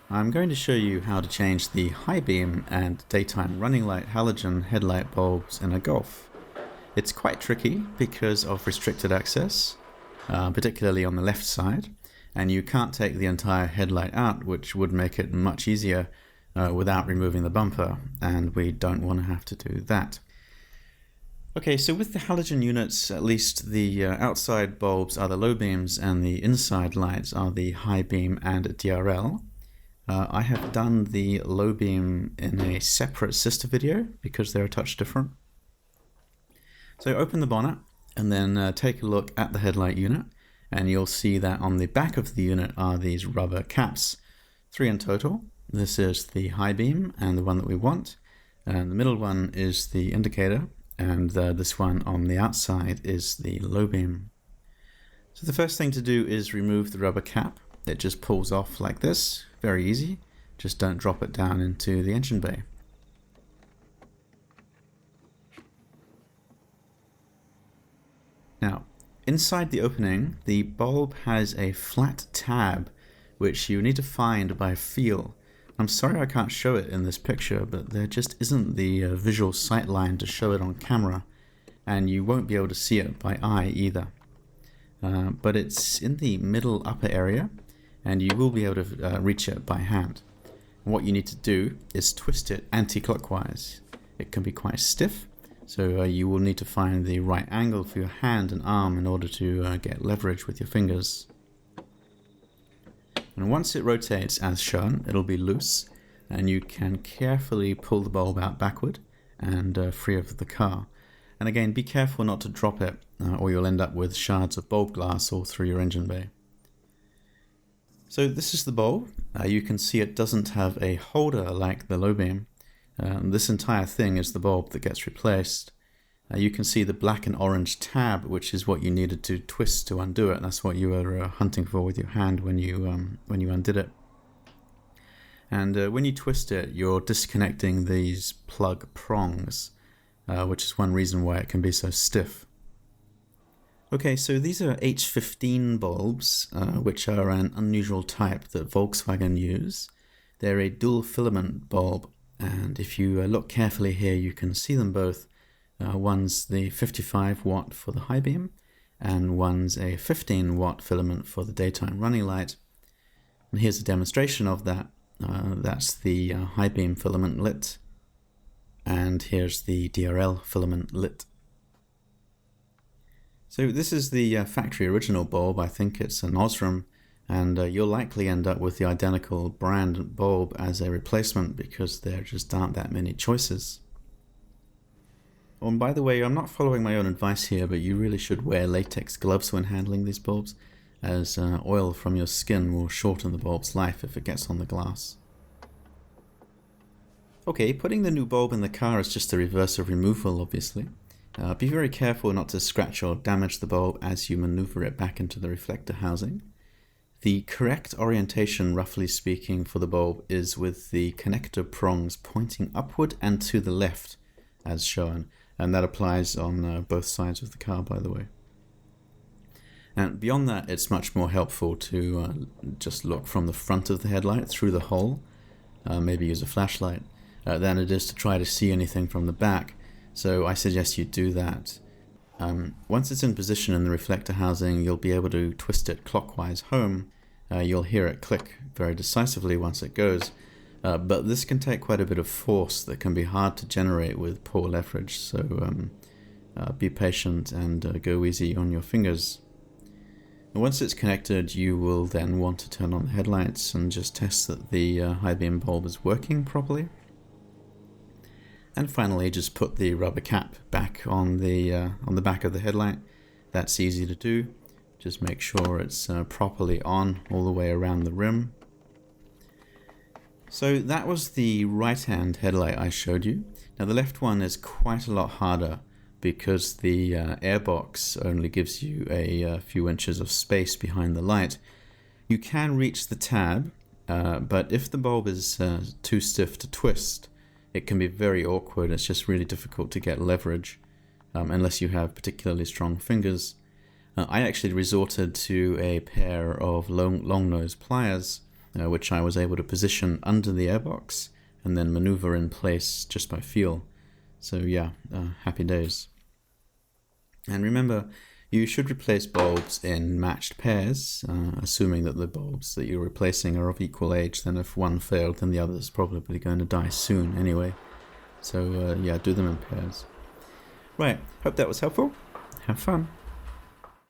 I'm going to show you how to change the high beam and daytime running light halogen headlight bulbs in a Golf. It's quite tricky because of restricted access, particularly on the left side, and you can't take the entire headlight out, which would make it much easier without removing the bumper, and we don't want to have to do that. Okay, so with the halogen units, at least the outside bulbs are the low beams and the inside lights are the high beam and DRL. I have done the low beam in a separate sister video because they're a touch different. So open the bonnet and then take a look at the headlight unit, and you'll see that on the back of the unit are these rubber caps, 3 in total. This is the high beam and the one that we want, and the middle one is the indicator, and this one on the outside is the low beam. So the first thing to do is remove the rubber cap. It just pulls off like this, very easy. Just don't drop it down into the engine bay. Now, inside the opening, the bulb has a flat tab, which you need to find by feel. I'm sorry I can't show it in this picture, but there just isn't the visual sight line to show it on camera, and you won't be able to see it by eye either. But it's in the middle upper area, and you will be able to reach it by hand. And what you need to do is twist it anti-clockwise. It can be quite stiff, so you will need to find the right angle for your hand and arm in order to get leverage with your fingers. And once it rotates as shown, it'll be loose, and you can carefully pull the bulb out backward and free of the car. And again, be careful not to drop it, or you'll end up with shards of bulb glass all through your engine bay. So this is the bulb. You can see it doesn't have a holder like the low beam. This entire thing is the bulb that gets replaced. You can see the black and orange tab, which is what you needed to twist to undo it. That's what you were hunting for with your hand when you undid it. And when you twist it, you're disconnecting these plug prongs, which is one reason why it can be so stiff. Okay, so these are H15 bulbs, which are an unusual type that Volkswagen use. They're a dual filament bulb, and if you look carefully here, you can see them both. One's the 55 watt for the high beam, and one's a 15 watt filament for the daytime running light. And here's a demonstration of that. That's the high beam filament lit, and here's the DRL filament lit. So this is the factory original bulb. I think it's an Osram, and you'll likely end up with the identical brand bulb as a replacement because there just aren't that many choices. Oh, and by the way, I'm not following my own advice here, but you really should wear latex gloves when handling these bulbs, as oil from your skin will shorten the bulb's life if it gets on the glass. Okay, putting the new bulb in the car is just a reverse of removal, obviously. Be very careful not to scratch or damage the bulb as you maneuver it back into the reflector housing. The correct orientation, roughly speaking, for the bulb is with the connector prongs pointing upward and to the left, as shown. And that applies on both sides of the car, by the way. And beyond that, it's much more helpful to just look from the front of the headlight through the hole, maybe use a flashlight, than it is to try to see anything from the back. So I suggest you do that. Once it's in position in the reflector housing, you'll be able to twist it clockwise home. You'll hear it click very decisively once it goes. But this can take quite a bit of force that can be hard to generate with poor leverage, so be patient and go easy on your fingers. And once it's connected, you will then want to turn on the headlights and just test that the high beam bulb is working properly. And finally, just put the rubber cap back on the back of the headlight. That's easy to do. Just make sure it's properly on all the way around the rim. So that was the right-hand headlight I showed you. Now the left one is quite a lot harder because the airbox only gives you a few inches of space behind the light. You can reach the tab, but if the bulb is too stiff to twist, it can be very awkward. It's just really difficult to get leverage unless you have particularly strong fingers. I actually resorted to a pair of long nose pliers which I was able to position under the airbox and then maneuver in place just by feel. So yeah, happy days. And remember, you should replace bulbs in matched pairs, assuming that the bulbs that you're replacing are of equal age. Then if one failed, then the other is probably going to die soon anyway. So yeah, do them in pairs. Right, hope that was helpful. Have fun.